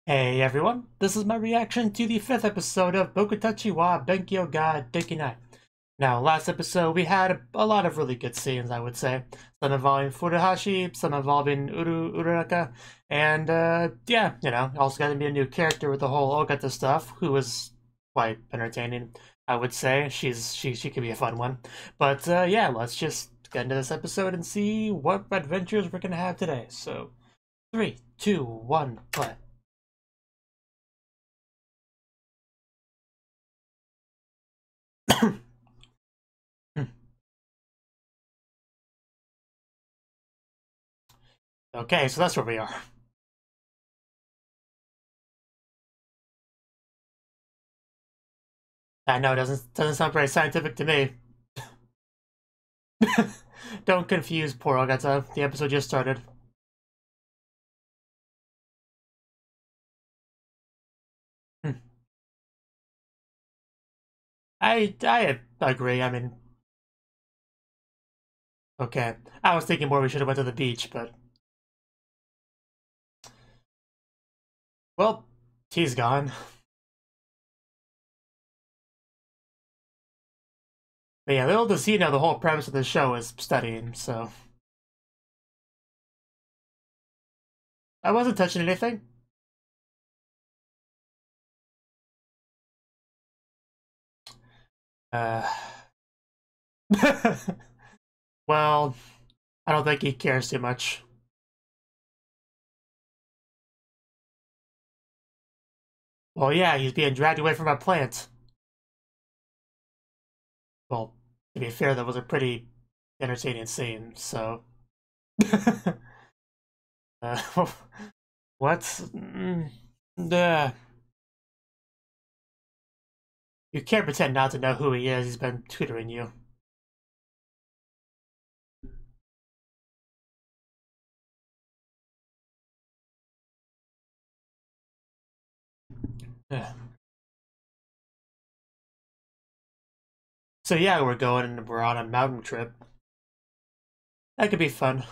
Hey everyone, this is my reaction to the 5th episode of Bokutachi wa Benkyou ga Dekinai. Now, last episode we had a lot of really good scenes, I would say. Some involving Furuhashi, some involving Uraraka, and yeah, also got to be a new character with the whole Ogata stuff, who was quite entertaining, I would say. She could be a fun one. But yeah, let's just get into this episode and see what adventures we're gonna have today. So, 3, 2, 1, play. Okay, so that's where we are. I know, it doesn't sound very scientific to me. Don't confuse poor Ogata. The episode just started. Hmm. I agree. I mean, okay. I was thinking more we should have went to the beach, but well, he's gone. But yeah, little does he know the whole premise of the show is studying. So I wasn't touching anything. Uh. Well, I don't think he cares too much. Well, yeah, he's being dragged away from a plant. Well, to be fair, that was a pretty entertaining scene, so. uh, what? You can't pretend not to know who he is. He's been tutoring you. So yeah, we're on a mountain trip. That could be fun.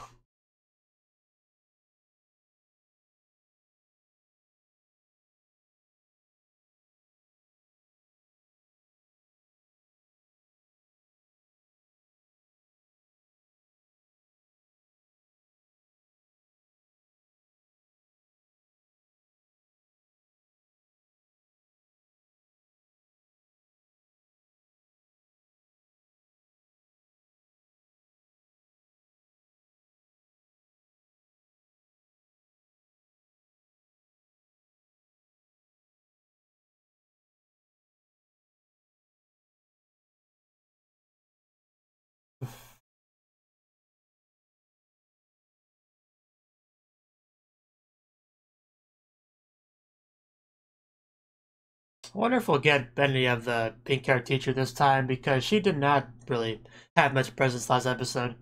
I wonder if we'll get any of the pink hair teacher this time because she did not really have much presence last episode.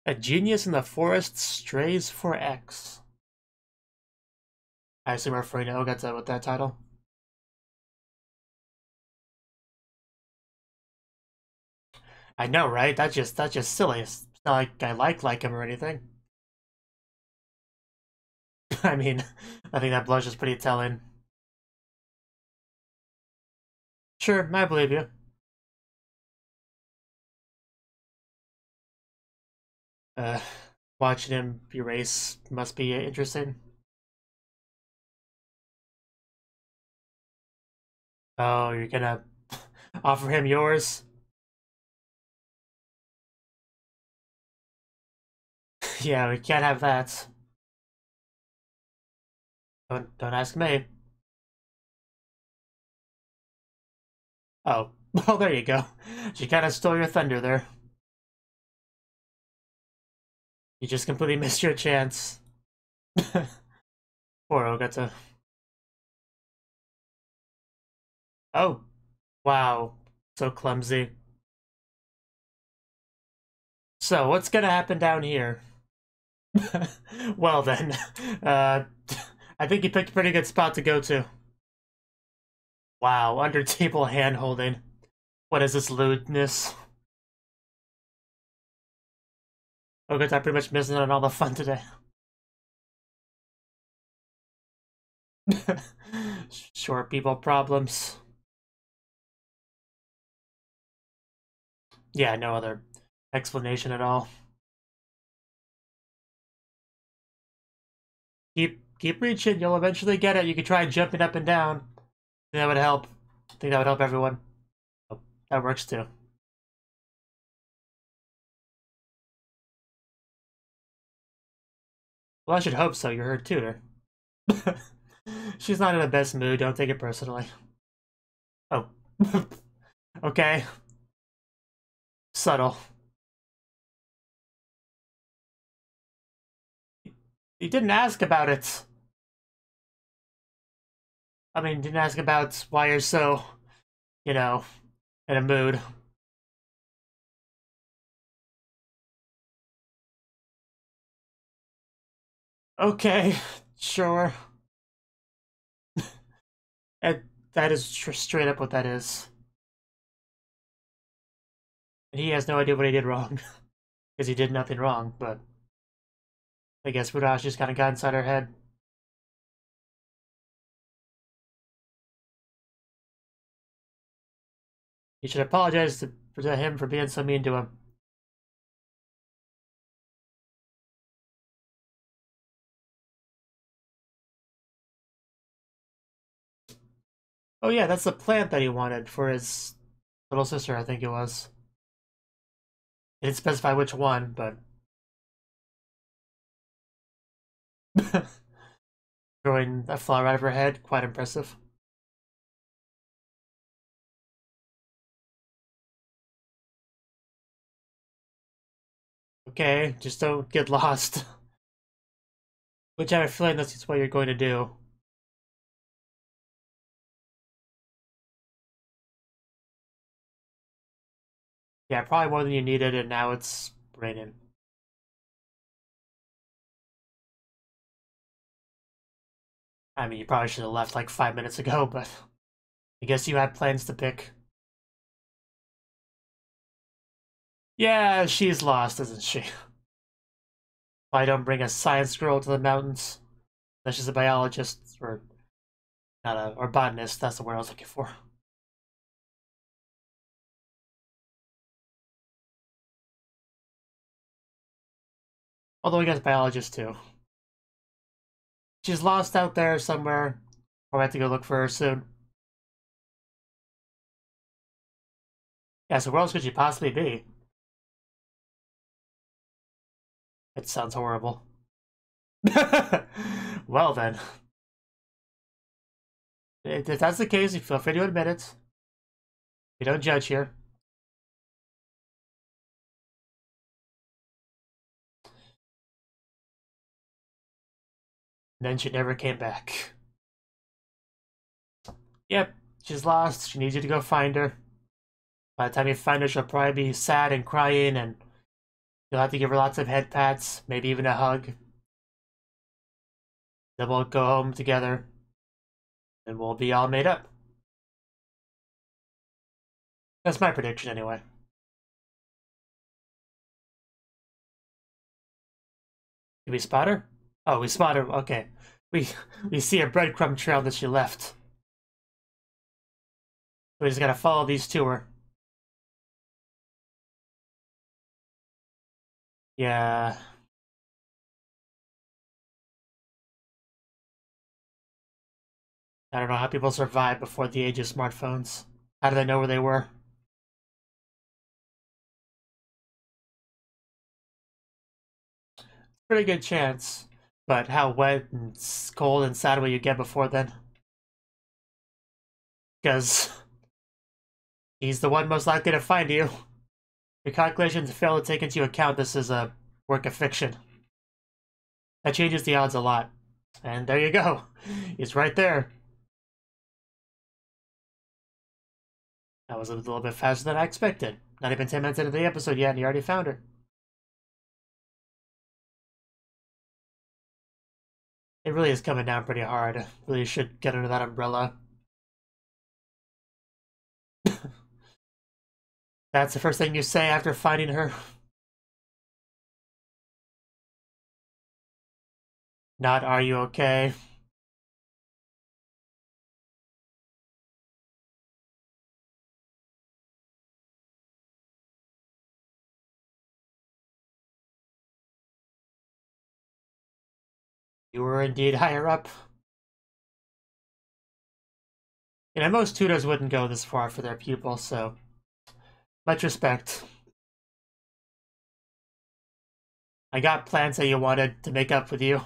A genius in the forest strays for X. I assume we're referring to Ogata with that title. I know, right? That's just silly. It's not like I like him or anything. I mean, I think that blush is pretty telling. Sure, I believe you. Uh, Watching him erase must be interesting. Oh, you're gonna offer him yours? Yeah, we can't have that. Don't ask me. Oh, well, there you go. She kind of stole your thunder there. You just completely missed your chance. Poor Ogata. Oh, wow. So clumsy. So, what's gonna happen down here? Well then, uh, I think you picked a pretty good spot to go to. Wow, under table hand holding. What is this lewdness? Okay, I'm pretty much missing out on all the fun today. Short people problems. Yeah, no other explanation at all. Keep reaching, you'll eventually get it. You could try jumping up and down. That would help. I think that would help everyone. Oh, that works too. Well, I should hope so. You're her tutor. She's not in the best mood. Don't take it personally. Oh. Okay. Subtle. You didn't ask about it. I mean, didn't ask about why you're so, you know, in a mood. Okay, sure. And that is straight up what that is. And he has no idea what he did wrong. Because he did nothing wrong, but I guess Fudashi just kind of got inside her head. You should apologize to him for being so mean to him. Oh yeah, that's the plant that he wanted for his little sister, I think it was. He didn't specify which one, but... Throwing a flower out of her head, quite impressive. Okay, just don't get lost. Which I have a feeling that's what you're going to do. Yeah, probably more than you needed, and now it's raining. I mean, you probably should have left like 5 minutes ago, but I guess you had plans to pick. Yeah, she's lost, isn't she? Why don't bring a science girl to the mountains? That's just a biologist, or not a, or botanist, that's the word I was looking for. Although I guess biologist too. She's lost out there somewhere, or I have to go look for her soon. Yeah, so where else could she possibly be? It sounds horrible. Well then. If that's the case, you feel free to admit it. We don't judge here. And then she never came back. Yep, she's lost. She needs you to go find her. By the time you find her, she'll probably be sad and crying, and you'll have to give her lots of head pats, maybe even a hug. Then we'll go home together, and we'll be all made up. That's my prediction, anyway. Did we spot her? Oh, we spot her. Okay. We see a breadcrumb trail that she left. We just gotta follow these to her. Yeah. I don't know how people survived before the age of smartphones. How do they know where they were? Pretty good chance. But how wet and cold and sad will you get before then? Because he's the one most likely to find you. Your calculations fail to take into account this is a work of fiction. That changes the odds a lot. And there you go. He's right there. That was a little bit faster than I expected. Not even 10 minutes into the episode yet, and you already found her. It really is coming down pretty hard. Really should get under that umbrella. That's the first thing you say after finding her. Not are you okay? You were indeed higher up. You know, most tutors wouldn't go this far for their pupils, so much respect. I got plans that you wanted to make up with you.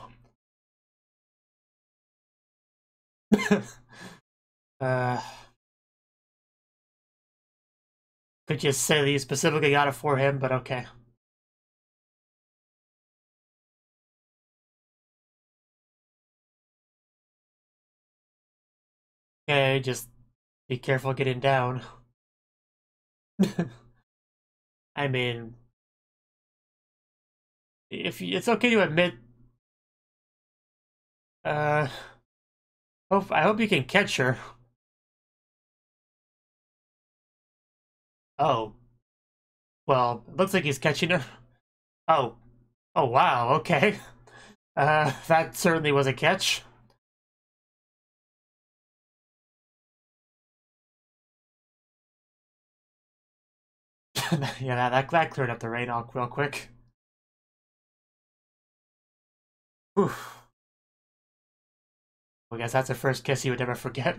uh, could you say that you specifically got it for him, but okay. Okay, just be careful getting down. I mean, if it's okay to admit, I hope you can catch her. Oh, well, it looks like he's catching her. Oh, oh wow, okay. That certainly was a catch. Yeah, that cleared up the rain all real quick. Oof. I guess that's the first kiss you would never forget.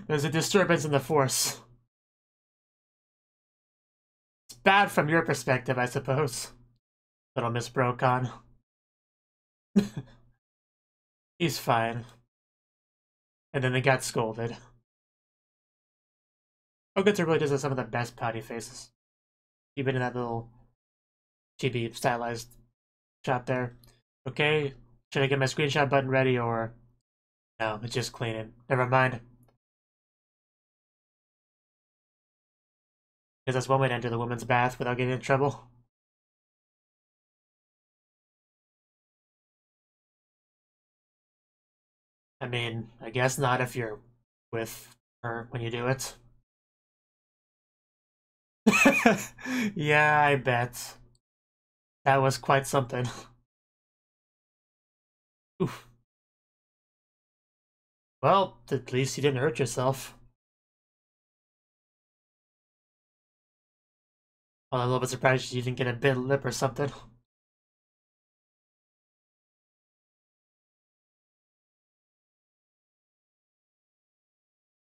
There's a disturbance in the force. It's bad from your perspective, I suppose. Little Miss Brokon. He's fine. And then they got scolded. Ogata really does have some of the best pouty faces. Even in that little chibi stylized shot there. Okay, should I get my screenshot button ready or... No, it's just cleaning. Never mind. Because that's one way to enter the women's bath without getting in trouble. I mean, I guess not if you're with her when you do it. Yeah, I bet. That was quite something. Oof. Well, at least you didn't hurt yourself. Well, I'm a little bit surprised you didn't get a bit lip or something.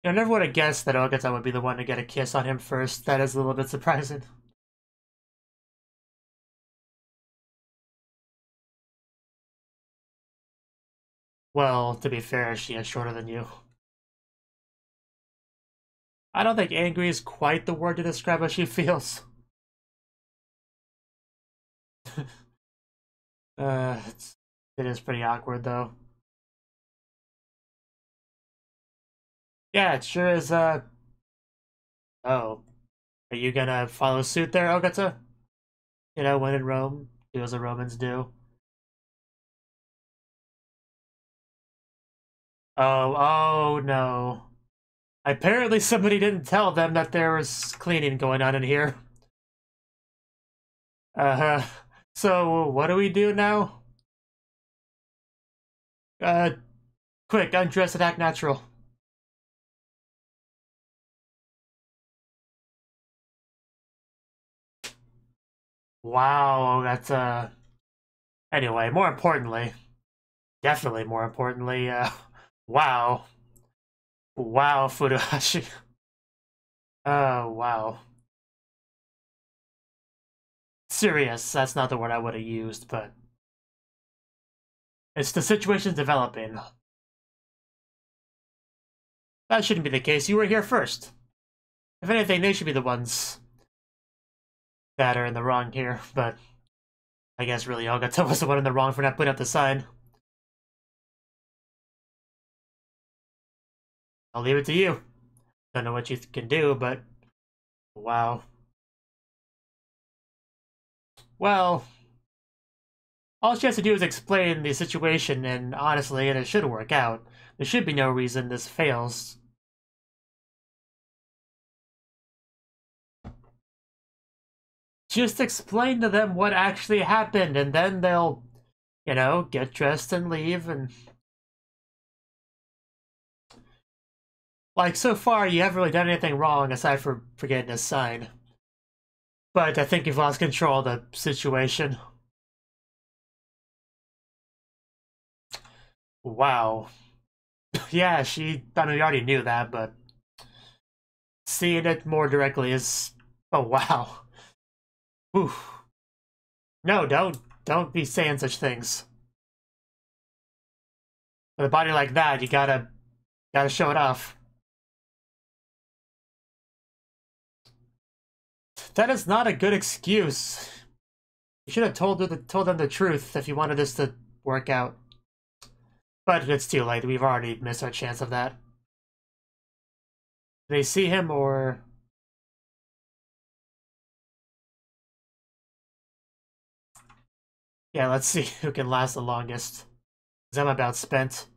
I never would have guessed that Ogata would be the one to get a kiss on him first. That is a little bit surprising. Well, to be fair, she is shorter than you. I don't think angry is quite the word to describe how she feels. It is pretty awkward, though. Yeah, it sure is, Oh. Are you gonna follow suit there, Ogata? You know, when in Rome, do as the Romans do. Oh, oh no. Apparently somebody didn't tell them that there was cleaning going on in here. Uh-huh. So, what do we do now? Uh, quick, undress and act natural. Wow, that's, Anyway, more importantly, definitely more importantly, wow. Wow, Furuhashi. Oh, wow. Serious, that's not the word I would have used, but... It's the situation's developing. That shouldn't be the case, you were here first. If anything, they should be the ones that are in the wrong here, but... I guess really Ogata was the one in the wrong for not putting up the sign. I'll leave it to you. Don't know what you can do, but... Wow. Well... All she has to do is explain the situation, and honestly, it should work out. There should be no reason this fails. Just explain to them what actually happened, and then they'll, you know, get dressed and leave, and... Like, so far, you haven't really done anything wrong, aside from forgetting his sign. But I think you've lost control of the situation. Wow. Yeah, I mean, we already knew that, but... Seeing it more directly is... Oh, wow. Oof. No, don't be saying such things. With a body like that, you gotta show it off. That is not a good excuse. You should have told them the truth if you wanted this to work out. But it's too late. We've already missed our chance of that. Do they see him, or... Yeah, let's see who can last the longest. Because I'm about spent.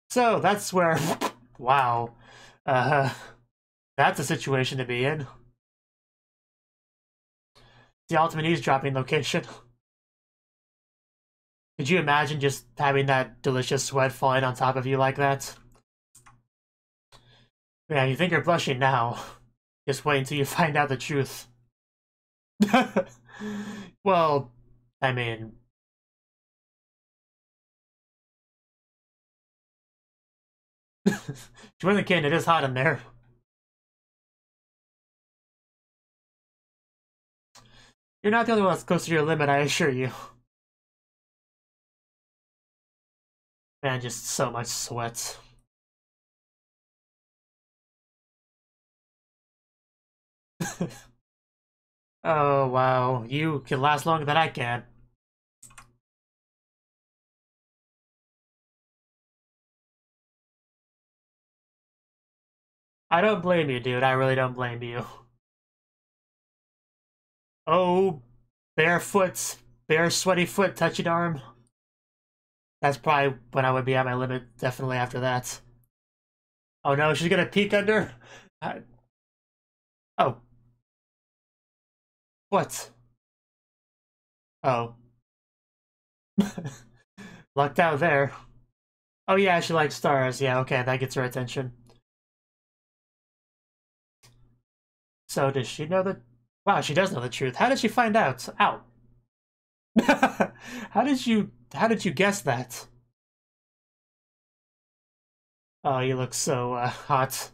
So, that's where... Wow. That's a situation to be in. The ultimate eavesdropping location. Could you imagine just having that delicious sweat falling on top of you like that? Yeah, you think you're blushing now. Just wait until you find out the truth. Well, I mean... Join the kin, it is hot in there. You're not the only one that's close to your limit, I assure you. Man, just so much sweat. Oh, wow. You can last longer than I can. I don't blame you, dude. I really don't blame you. Oh, bare sweaty foot, touching arm. That's probably when I would be at my limit, definitely after that. Oh no, she's gonna peek under? Oh. What? Oh. Lucked out there. Oh yeah, she likes stars. Yeah, okay, that gets her attention. So does she know the... Wow, she does know the truth. How did she find out? Ow. How did you guess that? Oh, you look so, hot.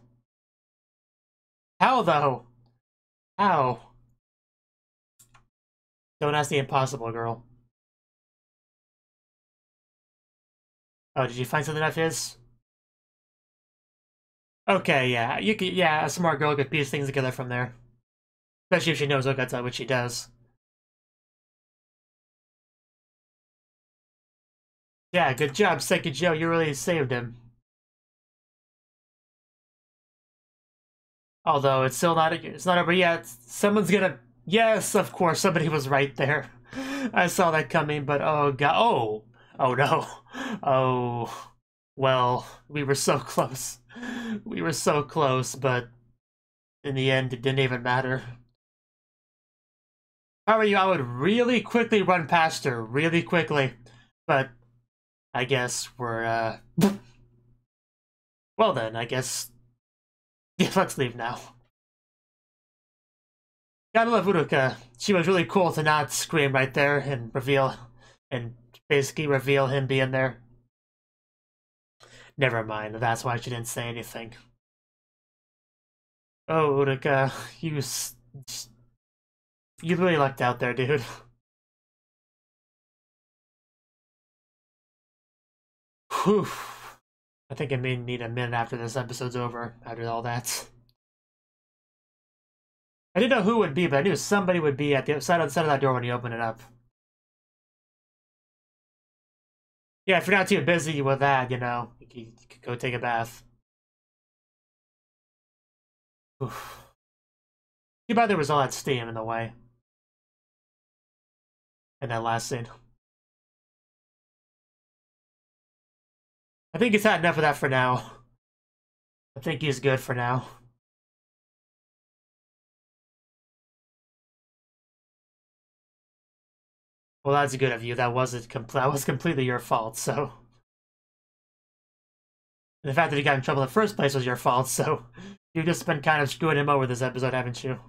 How, though? How? Don't ask the impossible, girl. Oh, did you find something of his? Okay, yeah. Yeah, a smart girl could piece things together from there. Especially if she knows Ogata, which she does. Yeah, good job, Seki Joe. You really saved him. Although it's still not over yet. Someone's gonna... Yes, of course, somebody was right there. I saw that coming, but oh god, oh no, oh, well, we were so close. We were so close, but in the end, it didn't even matter. How are you? I would really quickly run past her, really quickly, but I guess we're, well then, I guess, yeah, let's leave now. Gotta love Uruka. She was really cool to not scream right there and basically reveal him being there. Never mind, that's why she didn't say anything. Oh, Uruka, you really lucked out there, dude. Whew. I think I may need a minute after this episode's over, after all that. I didn't know who it would be, but I knew somebody would be at the side of that door when you open it up. Yeah, if you're not too busy with that, you know, you could go take a bath. Oof. Too bad there was all that steam in the way. In that last scene. I think he's had enough of that for now. I think he's good for now. Well, that's good of you. That was completely your fault, so... And the fact that he got in trouble in the first place was your fault, so... You've just been kind of screwing him over this episode, haven't you?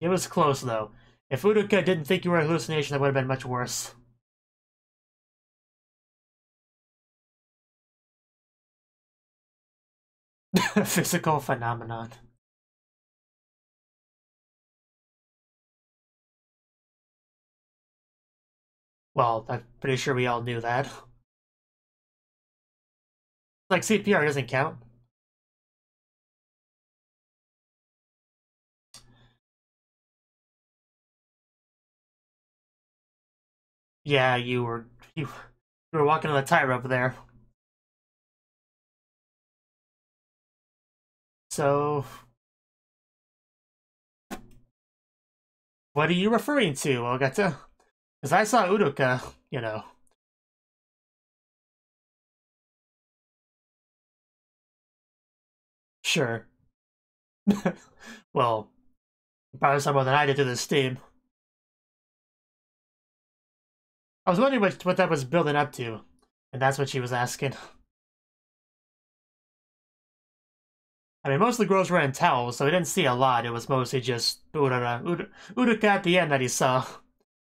It was close, though. If Uruka didn't think you were a hallucination, that would have been much worse. Physical phenomenon. Well, I'm pretty sure we all knew that. Like, CPR doesn't count. Yeah, you were walking on the tightrope there. So, what are you referring to, Ogata? Because I saw Uruka, you know. Sure. Well, probably some more than I did to this team. I was wondering what that was building up to, and that's what she was asking. I mean, most of the girls were in towels, so we didn't see a lot. It was mostly just Uruka at the end that he saw.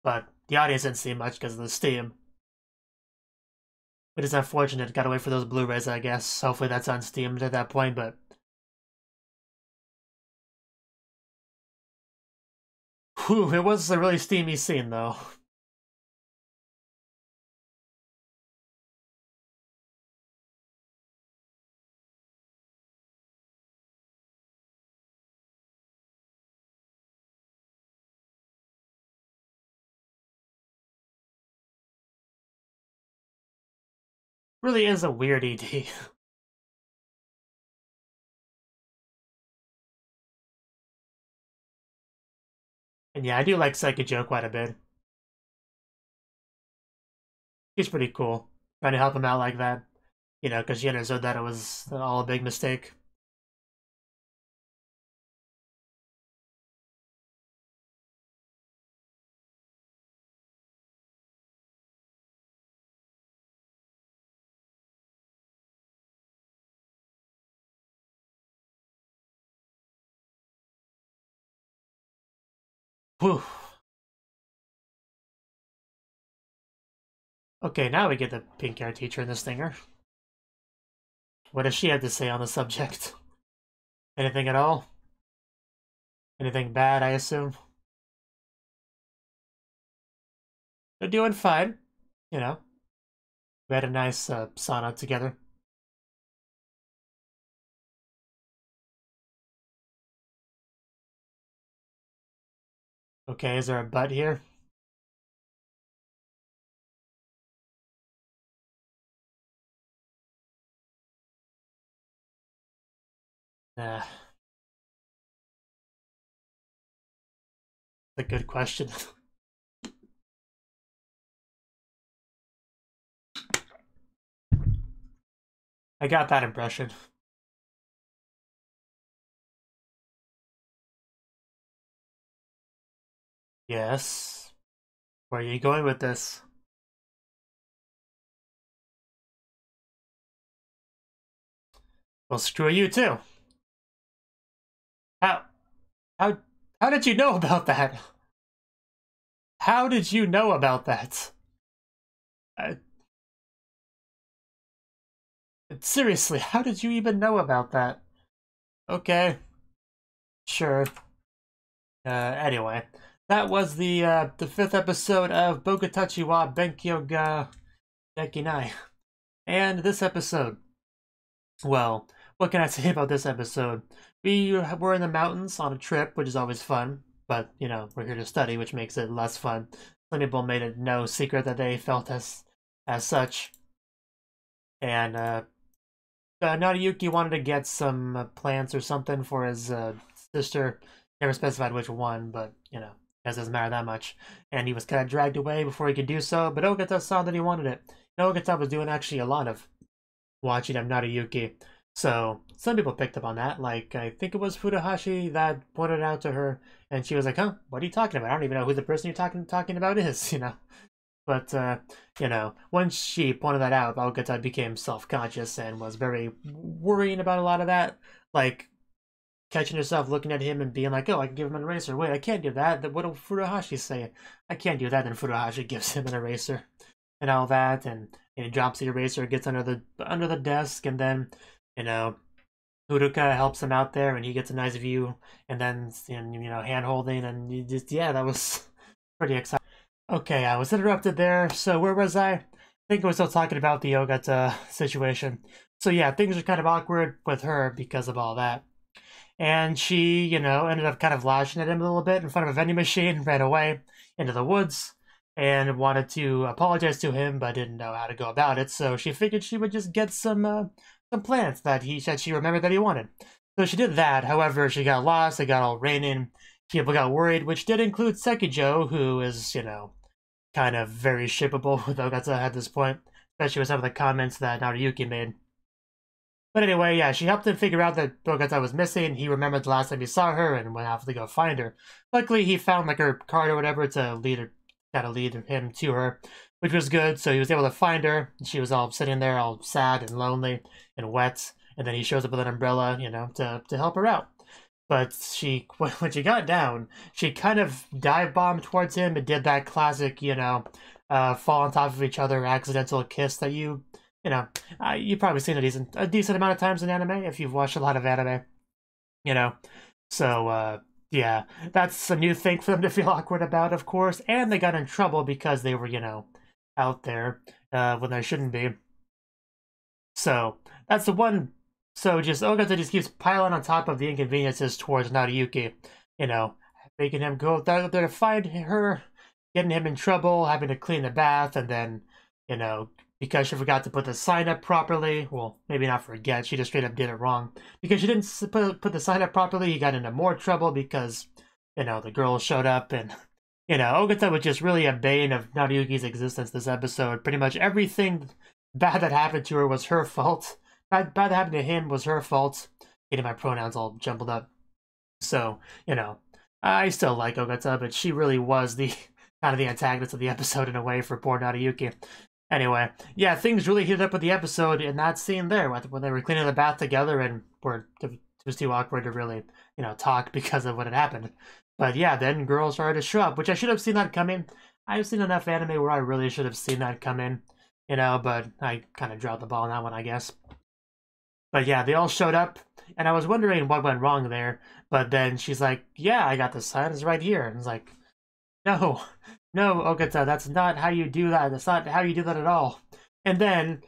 But the audience didn't see much because of the steam. It is unfortunate. Gotta wait for those Blu-rays, I guess. Hopefully that's on Steam at that point, but... Whew, it was a really steamy scene, though. Really is a weird ED. And yeah, I do like Psycho quite a bit. He's pretty cool. Trying to help him out like that. You know, because she understood that it was all a big mistake. Whew. Okay, now we get the pink hair teacher in this thinger. What does she have to say on the subject? Anything at all? Anything bad, I assume? They're doing fine. You know. We had a nice sauna together. Okay, is there a butt here? Nah. That's a good question. I got that impression. Yes. Where are you going with this? Well, screw you too. How how how did you know about that? How did you know about that? Seriously, how did you even know about that? Okay. Sure. Anyway. That was the 5th episode of Bokutachi wa Benkyou ga Dekinai. And this episode, well, what can I say about this episode? We were in the mountains on a trip, which is always fun, but, you know, we're here to study, which makes it less fun. Some people made it no secret that they felt as such. And, Nariyuki wanted to get some plants or something for his sister. Never specified which one, but, you know, it doesn't matter that much. And he was kind of dragged away before he could do so, but Ogata saw that he wanted it. And Ogata was doing actually a lot of watching of Nariyuki. So some people picked up on that. Like, I think it was Furuhashi that pointed it out to her, and she was like, "Huh? What are you talking about? I don't even know who the person you're talking about is." But once she pointed that out, Bokutachi became self-conscious and was very worrying about a lot of that, like catching herself looking at him and being like, "Oh, I can give him an eraser. Wait, I can't do that. What will Furuhashi say? I can't do that." Then Furuhashi gives him an eraser and all that, and he drops the eraser, gets under the desk, and then Uruka helps him out there, and he gets a nice view, and then hand holding, and that was pretty exciting. Okay, I was interrupted there. So where was I? I think I was still talking about the Ogata situation. So yeah, things are kind of awkward with her because of all that. And she, ended up kind of lashing at him a little bit in front of a vending machine, ran away into the woods, and wanted to apologize to him, but didn't know how to go about it. So she figured she would just get some plants that she remembered that he wanted. So she did that. However, she got lost. It got all raining. People got worried, which did include Sekijo, who is, kind of very shippable with Ogata at this point, especially with some of the comments that Nariyuki made. But anyway, yeah, she helped him figure out that Ogata was missing. He remembered the last time he saw her and went off to go find her. Luckily, he found like her card or whatever to lead him to her, which was good. So he was able to find her. She was all sitting there, all sad and lonely and wet. And then he shows up with an umbrella, to help her out. But when she got down, she kind of dive bombed towards him and did that classic, fall on top of each other, accidental kiss that you've probably seen a decent amount of times in anime if you've watched a lot of anime, So, yeah, that's a new thing for them to feel awkward about, of course. And they got in trouble because they were, out there when they shouldn't be. So, that's the one. So Ogata just keeps piling on top of the inconveniences towards Nariyuki, making him go there to find her, getting him in trouble, having to clean the bath, and then, because she forgot to put the sign up properly, well, maybe not forget, she just straight up did it wrong. Because she didn't put the sign up properly, he got into more trouble because, the girls showed up, and, Ogata was just really a bane of Nariyuki's existence this episode. Pretty much everything bad that happened to her was her fault. Bad that happened to him was her fault. Getting my pronouns all jumbled up. So, I still like Ogata, but she really was the kind of the antagonist of the episode in a way for poor Nariyuki. Anyway, yeah, things really heated up with the episode in that scene there when they were cleaning the bath together and it was too awkward to really, talk because of what had happened. But yeah, then girls started to show up, which I should have seen that coming. I've seen enough anime where I really should have seen that come in, but I kind of dropped the ball on that one, I guess. But yeah, they all showed up, and I was wondering what went wrong there. But then she's like, "Yeah, I got the sign. It's right here." And it's like, "No, Ogata, that's not how you do that. That's not how you do that at all." And then,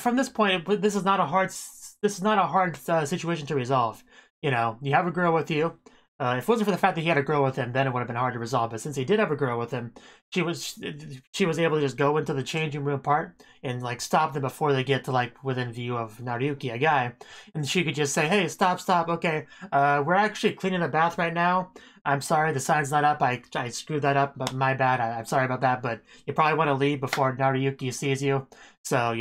from this point, this is not a hard situation to resolve. You have a girl with you. If it wasn't for the fact that he had a girl with him, then it would have been hard to resolve. But since he did have a girl with him, she was able to just go into the changing room part and stop them before they get to within view of Nariyuki, a guy, and she could just say, "Hey, stop, okay, we're actually cleaning the bath right now. I'm sorry, the sign's not up. I screwed that up, but my bad. I'm sorry about that. But you probably want to leave before Nariyuki sees you. So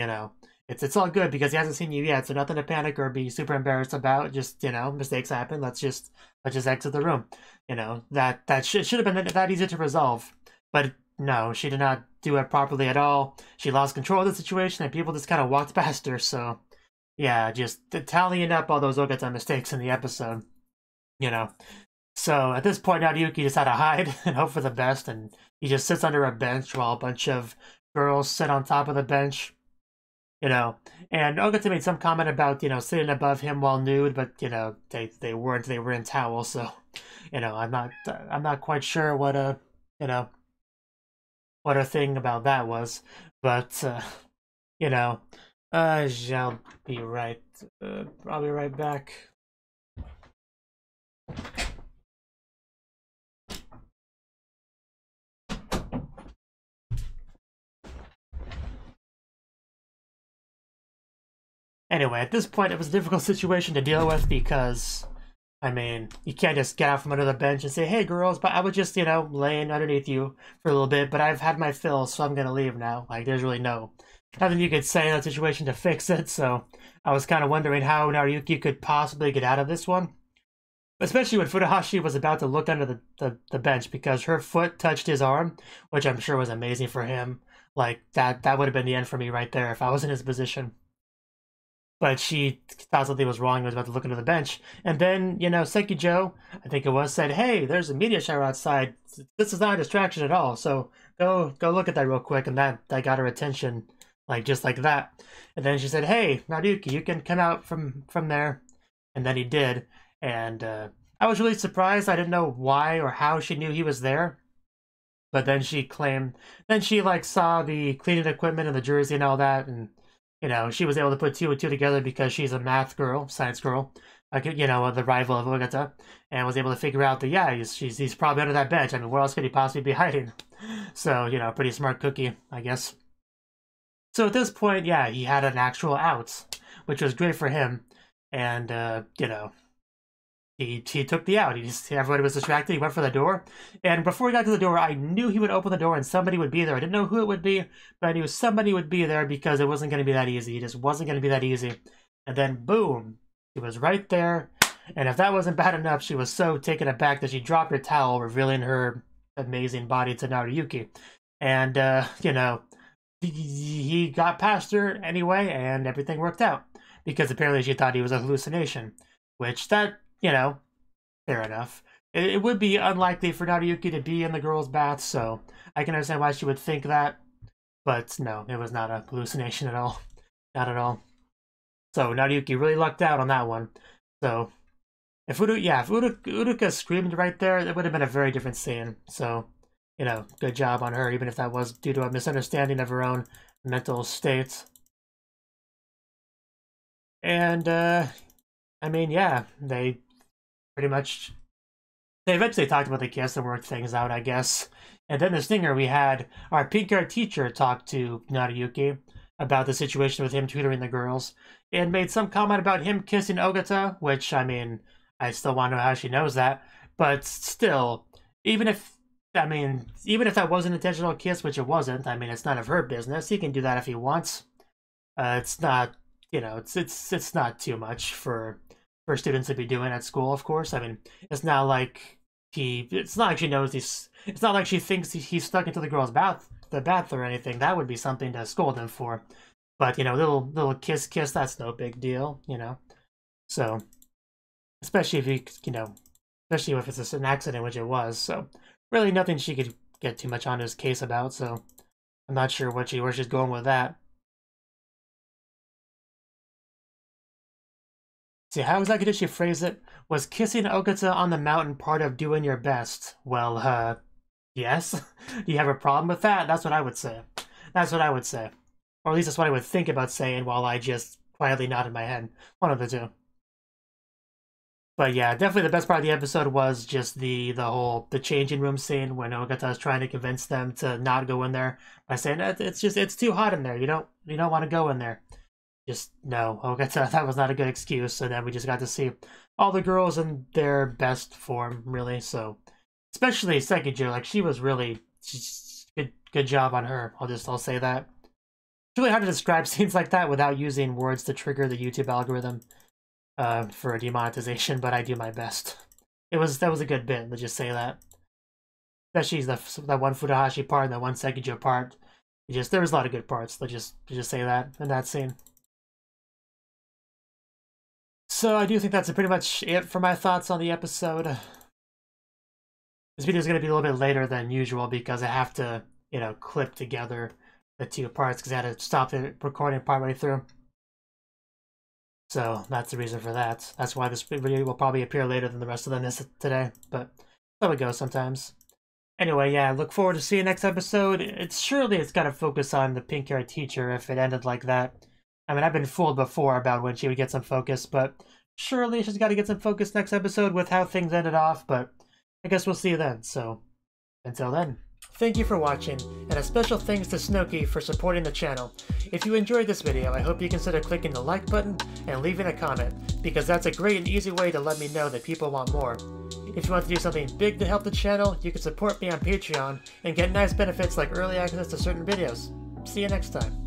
It's all good because he hasn't seen you yet, so nothing to panic or be super embarrassed about. Just, mistakes happen. Let's just exit the room. That should have been that easy to resolve. But no, she did not do it properly at all. She lost control of the situation and people just kind of walked past her. So yeah, just tallying up all those Ogata mistakes in the episode. So at this point, Nariyuki just had to hide and hope for the best, and he just sits under a bench while a bunch of girls sit on top of the bench. And Ogata made some comment about, sitting above him while nude, but, they weren't, they were in towels, so, I'm not quite sure what a thing about that was, but, I'll be right, I'll be right back. Anyway, at this point, it was a difficult situation to deal with because, I mean, you can't just get out from under the bench and say, "Hey, girls," but I was just, laying underneath you for a little bit, but I've had my fill, so I'm gonna leave now. There's really no nothing you could say in that situation to fix it, so I was kind of wondering how Nariyuki could possibly get out of this one. Especially when Furuhashi was about to look under the bench, because her foot touched his arm, which I'm sure was amazing for him. Like, that would have been the end for me right there if I was in his position. But she thought something was wrong and was about to look under the bench. And then, you know, Sekijo, I think it was, said, hey, there's a meteor shower outside. This is not a distraction at all, so go look at that real quick. And that got her attention, like, just like that. And then she said, hey, Nariyuki, you can come out from there. And then he did. And I was really surprised. I didn't know why or how she knew he was there. But then she like saw the cleaning equipment and the jersey and all that, and you know, she was able to put 2 and 2 together because she's a math girl, science girl, like, you know, the rival of Ogata, and was able to figure out that, yeah, he's probably under that bench. I mean, where else could he possibly be hiding? So, you know, pretty smart cookie, I guess. So at this point, yeah, he had an actual out, which was great for him, and you know, he took the out. Everybody was distracted. He went for the door. And before he got to the door, I knew he would open the door and somebody would be there. I didn't know who it would be, but I knew somebody would be there because it wasn't going to be that easy. It just wasn't going to be that easy. And then, boom, he was right there. And if that wasn't bad enough, she was so taken aback that she dropped her towel, revealing her amazing body to Nariyuki. And, you know, he got past her anyway, and everything worked out. Because apparently she thought he was a hallucination. Which, that... you know, fair enough. It would be unlikely for Nariyuki to be in the girls' bath, so I can understand why she would think that. But no, it was not a hallucination at all. Not at all. So Nariyuki really lucked out on that one. So if Uruka screamed right there, it would have been a very different scene. So, you know, good job on her, even if that was due to a misunderstanding of her own mental state. And, I mean, yeah, they eventually talked about the kiss and worked things out, I guess. And then the stinger, we had our pink-haired teacher talk to Nariyuki about the situation with him tutoring the girls, and made some comment about him kissing Ogata, which, I mean, I still want to know how she knows that. But still, even if that was an intentional kiss, which it wasn't, I mean, it's none of her business. He can do that if he wants. It's not, you know, it's not too much for students to be doing at school, of course. I mean, it's not like she knows he's, it's not like she thinks he's stuck into the girl's bath or anything. That would be something to scold him for. But, you know, little kiss, that's no big deal, you know. So, especially if especially if it's an accident, which it was. So, really nothing she could get too much on his case about. So, I'm not sure where she's going with that. See, how exactly did she phrase it? Was kissing Ogata on the mountain part of doing your best? Well, yes. Do you have a problem with that? That's what I would say. That's what I would say. Or at least that's what I would think about saying while I just quietly nodded my head. One of the two. But yeah, definitely the best part of the episode was just the changing room scene when Ogata is trying to convince them to not go in there by saying it's too hot in there. You don't want to go in there. Just, no, Ogata, that was not a good excuse, so then we just got to see all the girls in their best form, really, so, especially Sekijo, like, she was really, good job on her, I'll say that. It's really hard to describe scenes like that without using words to trigger the YouTube algorithm, for demonetization, but I do my best. That was a good bit, let's just say that. Especially that one Furuhashi part and that one Sekijo part, there was a lot of good parts, let's just say that, in that scene. So I do think that's pretty much it for my thoughts on the episode. This video is going to be a little bit later than usual because I have to, you know, clip together the two parts because I had to stop the recording partway through. So that's the reason for that. That's why this video will probably appear later than the rest of them is today, but so it goes sometimes. Anyway, yeah, look forward to seeing next episode. Surely it's got to focus on the pink-haired teacher if it ended like that. I mean, I've been fooled before about when she would get some focus, but surely she's got to get some focus next episode with how things ended off, but I guess we'll see then, so until then. Thank you for watching, and a special thanks to Cnouki for supporting the channel. If you enjoyed this video, I hope you consider clicking the like button and leaving a comment, because that's a great and easy way to let me know that people want more. If you want to do something big to help the channel, you can support me on Patreon and get nice benefits like early access to certain videos. See you next time.